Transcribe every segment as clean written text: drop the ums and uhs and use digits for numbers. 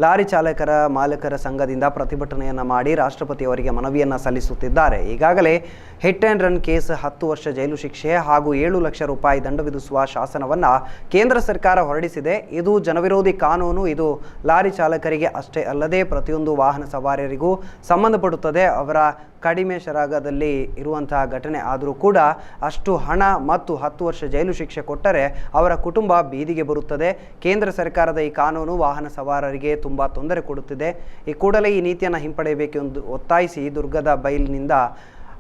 Lorry ಚಾಲಕರ ಮಾಲಕರ ಸಂಘದಿಂದ ಪ್ರತಿಭಟನೆಯನ್ನು ಮಾಡಿ ರಾಷ್ಟ್ರಪತಿಯವರಿಗೆ ಮನವಿಯನ್ನು ಸಲ್ಲಿಸುತ್ತಿದ್ದಾರೆ. ಈಗಾಗಲೇ ಹಿಟ್ ಆ್ಯಂಡ್ ರನ್ ಕೇಸ್ 10 ವರ್ಷ ಜೈಲು ಶಿಕ್ಷೆ ಹಾಗೂ 7 ಲಕ್ಷ ರೂಪಾಯಿ ದಂಡ ವಿಧಿಸುವ ಶಾಸನವನ್ನು ಕೇಂದ್ರ ಸರ್ಕಾರ ಹೊರಡಿಸಿದೆ. ಇದು ಜನವಿರೋಧಿ ಕಾನೂನು. ಇದು ಲಾರಿ ಚಾಲಕರಿಗೆ ಅಷ್ಟೇ ಅಲ್ಲದೆ ಪ್ರತಿಯೊಂದು ವಾಹನ ಸವಾರರಿಗೂ ಸಂಬಂಧಪಡುತ್ತದೆ. ಅವರ ಕಡಿಮೆ ಶರಾಗದಲ್ಲಿ ಇರುವಂತಹ ಘಟನೆ ಆದರೂ ಕೂಡ ಅಷ್ಟು ಹಣ ಮತ್ತು 10 ವರ್ಷ ಜೈಲು ಶಿಕ್ಷೆ ಕೊಟ್ಟರೆ ಅವರ ಕುಟುಂಬ ಬೀದಿಗೆ ಬರುತ್ತದೆ. ಕೇಂದ್ರ ಸರ್ಕಾರದ ಈ ಕಾನೂನು ವಾಹನ ಸವಾರರಿಗೆ ತುಂಬ ತೊಂದರೆ ಕೊಡುತ್ತಿದೆ. ಈ ಕೂಡಲೇ ಈ ನೀತಿಯನ್ನು ಹಿಂಪಡೆಯಬೇಕೆಂದು ಒತ್ತಾಯಿಸಿ ದುರ್ಗದ ಬೈಲ್ನಿಂದ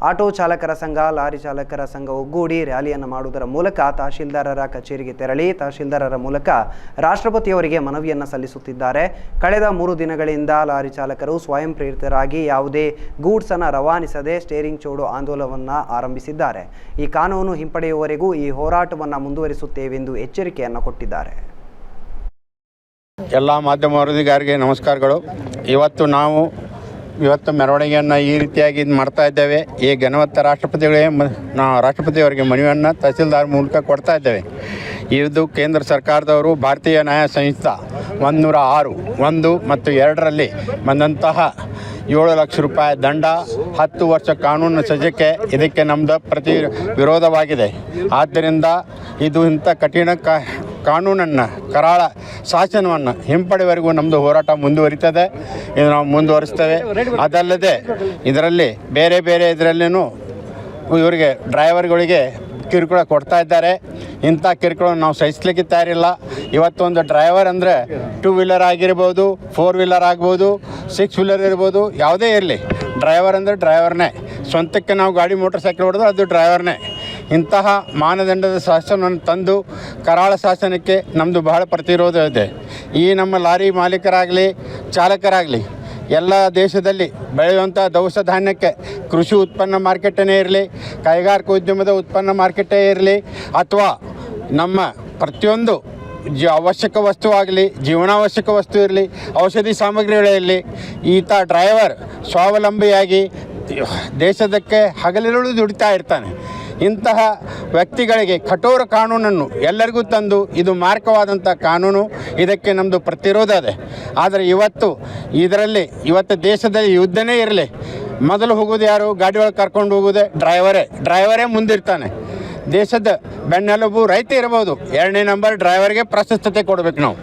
ಆಟೋ ಚಾಲಕರ ಸಂಘ, ಲಾರಿ ಚಾಲಕರ ಸಂಘ ಒಗ್ಗೂಡಿ ರ್ಯಾಲಿಯನ್ನು ಮಾಡುವುದರ ಮೂಲಕ ತಹಶೀಲ್ದಾರರ ಕಚೇರಿಗೆ ತೆರಳಿ ತಹಶೀಲ್ದಾರರ ಮೂಲಕ ರಾಷ್ಟ್ರಪತಿಯವರಿಗೆ ಮನವಿಯನ್ನು ಸಲ್ಲಿಸುತ್ತಿದ್ದಾರೆ. ಕಳೆದ 3 ದಿನಗಳಿಂದ ಲಾರಿ ಚಾಲಕರು ಸ್ವಯಂ ಪ್ರೇರಿತರಾಗಿ ಯಾವುದೇ ಗೂಡ್ಸನ್ನು ರವಾನಿಸದೆ ಸ್ಟೇರಿಂಗ್ ಚೋಡು ಆಂದೋಲನವನ್ನು ಆರಂಭಿಸಿದ್ದಾರೆ. ಈ ಕಾನೂನು ಹಿಂಪಡೆಯುವವರೆಗೂ ಈ ಹೋರಾಟವನ್ನು ಮುಂದುವರಿಸುತ್ತೇವೆಂದು ಎಚ್ಚರಿಕೆಯನ್ನು ಕೊಟ್ಟಿದ್ದಾರೆ. ಎಲ್ಲ ಮಾಧ್ಯಮ ವರದಿಗಾರರಿಗೆ ನಮಸ್ಕಾರಗಳು. ಇವತ್ತು ಮೆರವಣಿಗೆಯನ್ನು ಈ ರೀತಿಯಾಗಿ ಮಾಡ್ತಾ ಇದ್ದೇವೆ. ಈ ಘನವತ್ತ ರಾಷ್ಟ್ರಪತಿಗಳಿಗೆ ನಾವು ರಾಷ್ಟ್ರಪತಿಯವರಿಗೆ ಮನವಿಯನ್ನು ತಹಸೀಲ್ದಾರ್ ಮೂಲಕ ಕೊಡ್ತಾ ಇದ್ದೇವೆ. ಇದು ಕೇಂದ್ರ ಸರ್ಕಾರದವರು ಭಾರತೀಯ ನ್ಯಾಯ ಸಂಹಿತಾ 106, 1 ಮತ್ತು 2ರಲ್ಲಿ ಬಂದಂತಹ 7 ಲಕ್ಷ ರೂಪಾಯಿ ದಂಡ, 10 ವರ್ಷ ಕಾನೂನು ಸಜ್ಜಕ್ಕೆ ಇದಕ್ಕೆ ನಮ್ಮದು ವಿರೋಧವಾಗಿದೆ. ಆದ್ದರಿಂದ ಇದು ಇಂಥ ಕಠಿಣ ಕಾನೂನನ್ನು, ಕರಾಳ ಶಾಸನವನ್ನು ಹಿಂಪಡೆವರೆಗೂ ನಮ್ಮದು ಹೋರಾಟ ಮುಂದುವರಿತದೆ. ಇದು ನಾವು ಮುಂದುವರಿಸ್ತೇವೆ. ಅದಲ್ಲದೆ ಇದರಲ್ಲಿ ಬೇರೆ ಇದರಲ್ಲಿನೂ ಇವರಿಗೆ ಡ್ರೈವರ್ಗಳಿಗೆ ಕಿರುಕುಳ ಕೊಡ್ತಾ ಇದ್ದಾರೆ. ಇಂಥ ಕಿರುಕುಳ ನಾವು ಸಹಿಸಲಿಕ್ಕೆ ತಯಾರಿಲ್ಲ. ಇವತ್ತೊಂದು ಡ್ರೈವರ್ ಅಂದರೆ 2 ವೀಲರ್ ಆಗಿರ್ಬೋದು, 4 ವೀಲರ್ ಆಗ್ಬೋದು, 6 ವೀಲರ್ ಇರ್ಬೋದು, ಯಾವುದೇ ಇರಲಿ, ಡ್ರೈವರ್ ಅಂದರೆ ಡ್ರೈವರ್ನೇ. ಸ್ವಂತಕ್ಕೆ ನಾವು ಗಾಡಿ ಮೋಟರ್ ಸೈಕಲ್ ಹೊಡೆದು ಅದು ಡ್ರೈವರ್ನೇ. ಇಂತಹ ಮಾನದಂಡದ ಶಾಸನವನ್ನು ತಂದು ಕರಾಳ ಶಾಸನಕ್ಕೆ ನಮ್ಮದು ಬಹಳ ಪ್ರತಿರೋಧ ಇದೆ. ಈ ನಮ್ಮ ಲಾರಿ ಮಾಲೀಕರಾಗಲಿ ಚಾಲಕರಾಗಲಿ ಎಲ್ಲ ದೇಶದಲ್ಲಿ ಬೆಳೆಯುವಂಥ ದವಸ ಧಾನ್ಯಕ್ಕೆ ಕೃಷಿ ಉತ್ಪನ್ನ ಮಾರ್ಕೆಟೇ ಇರಲಿ, ಕೈಗಾರಿಕಾ ಉದ್ಯಮದ ಉತ್ಪನ್ನ ಮಾರ್ಕೆಟೇ ಇರಲಿ, ಅಥವಾ ನಮ್ಮ ಪ್ರತಿಯೊಂದು ಅವಶ್ಯಕ ವಸ್ತು ಆಗಲಿ, ಜೀವನಾವಶ್ಯಕ ವಸ್ತು ಇರಲಿ, ಔಷಧಿ ಸಾಮಗ್ರಿಗಳಿರಲಿ, ಈತ ಡ್ರೈವರ್ ಸ್ವಾವಲಂಬಿಯಾಗಿ ದೇಶದಕ್ಕೆ ಹಗಲಿರುಳು ದುಡಿತಾ ಇರ್ತಾನೆ. ಇಂತಹ ವ್ಯಕ್ತಿಗಳಿಗೆ ಕಠೋರ ಕಾನೂನನ್ನು ಎಲ್ಲರಿಗೂ ತಂದು ಇದು ಮಾರಕವಾದಂಥ ಕಾನೂನು. ಇದಕ್ಕೆ ನಮ್ಮದು ಪ್ರತಿರೋಧ ಇದೆ. ಆದರೆ ಇವತ್ತು ದೇಶದಲ್ಲಿ ಯುದ್ಧನೇ ಇರಲಿ, ಮೊದಲು ಹೋಗೋದು ಯಾರು? ಗಾಡಿ ಒಳಗೆ ಕರ್ಕೊಂಡು ಹೋಗೋದೇ ಡ್ರೈವರೇ ಮುಂದಿರ್ತಾನೆ. ದೇಶದ ಬೆನ್ನೆಲುಬು ರೈತ ಇರ್ಬೋದು, 2ನೇ ನಂಬರ್ ಡ್ರೈವರ್ಗೆ ಪ್ರಶಸ್ತತೆ ಕೊಡಬೇಕು ನಾವು.